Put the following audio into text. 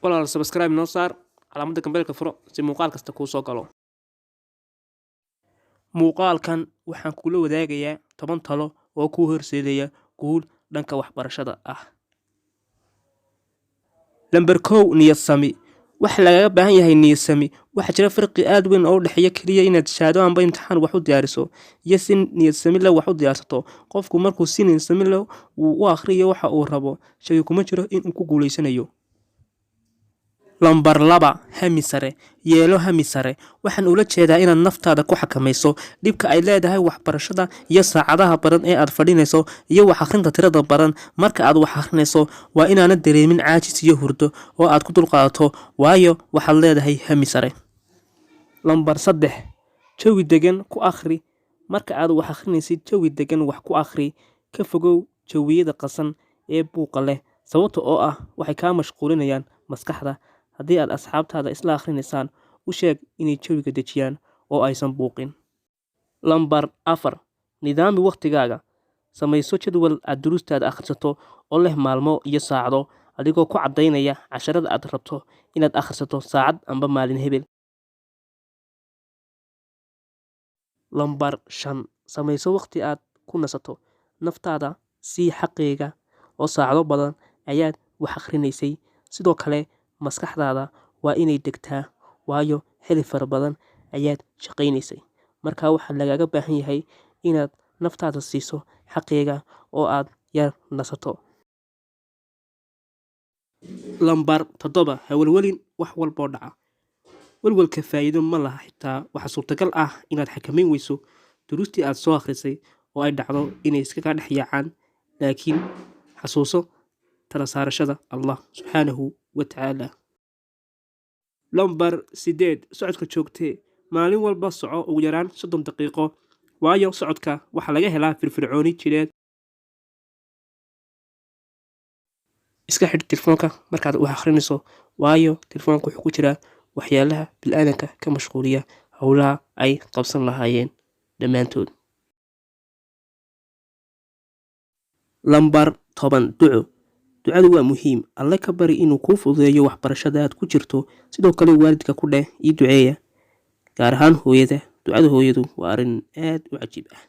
walaal subscribe noo saar calaamadda gambeelka furo si muuqaal kasta kuu soo galo. Muuqaalkan waxaan kula wadaagayaa 10 talo oo ku horseedaya guul dhanka waxbarashada ah. Lambar 1 niyad sami. Waxa laga baahan yahay niyad sami. Waxa jira farqi aad weyn oo u dhaxeeya kaliya inaad shahaado amba imtixaan wax u diyaariso iyo si niyad sami la wax u diyaarsato. Qofku markuu si niyad sami la uu akhriyo waxa uu rabo shay kuma jiro in uu ku guuleysanayo. Lambar 2 hami sare. Yeelo hami sare. Waxaan ula jeedaa inaad naftaada ku xakamayso dhibka ay leedahay waxbarashada iyo saacadaha badan ee aad fadhinayso iyo wax akhrinta tirada badan. Marka aad wax akhrinayso waa inaanad dareemin caajis iyo hurdo oo aad ku dulqaadato waayo waxaad leedahay hami sare. Lambar 3 jawi degan ku akhri. Marka aad wax akhrinaysid jawi degan wax ku akhri. Ka fogow jawiyada qasan ee buuqa leh sababtoo ah waxay ka mashquulinayaan maskaxda. Haddii aad asxaabtaada isla akhrinaysaan u sheeg inay jawiga dejiyaan oo aysan buuqin. Lambar 4 nidaami waqtigaaga. Samayso jadwal aad duruustaada akhrisato oo leh maalmo iyo saacado adigoo ku cadeynaya casharada aad rabto inaad akhrisato saacad amba maalin hebel. Lambar 5 samayso waqti aad ku nasato naftaada si xaqeega oo saacado badan ayaad wax akhrinaysay. Sidoo kale maskaxdaada waa inay degtaa waayo xilli far badan ayaad shaqaynaysay. Marka waxa lagaaga baahan yahay inaad naftaada siiso xaqeega oo aad yar nasato. Lambar 7 hawlwalin wax walbo dhaca. Walwalka faa'iido ma laha xitaa waxa suurtagal ah inaad xakameyn weyso duruustii aad soo akhrisay oo ay dhacdo inay iskaga dhex yaacaan laakiin xasuuso tala saarashada Allah subhanahu wa ta'ala. Lambar 8 socodka joogtee. Maalin walba soco ugu yaraan 30 daqiiqo waayo socodka waxa laga helaa firfircooni jireed. Iska xidh telefoonka markaad wax akhrinayso waayo telefoonku wuxuu ku jiraa waxyaalaha bilaadanka ka mashquuliya hawlaha ay qabsan lahaayeen dhammaantood. Lambar 10 duco. Ducadu waa muhiim. Alle ka bari inuu kuu fududeeyo waxbarashada aad ku jirto. Sidoo kale waalidka ku dheh ii duceeya gaar ahaan hooyada. Ducada hooyadu waa arrin aad u cajiib ah.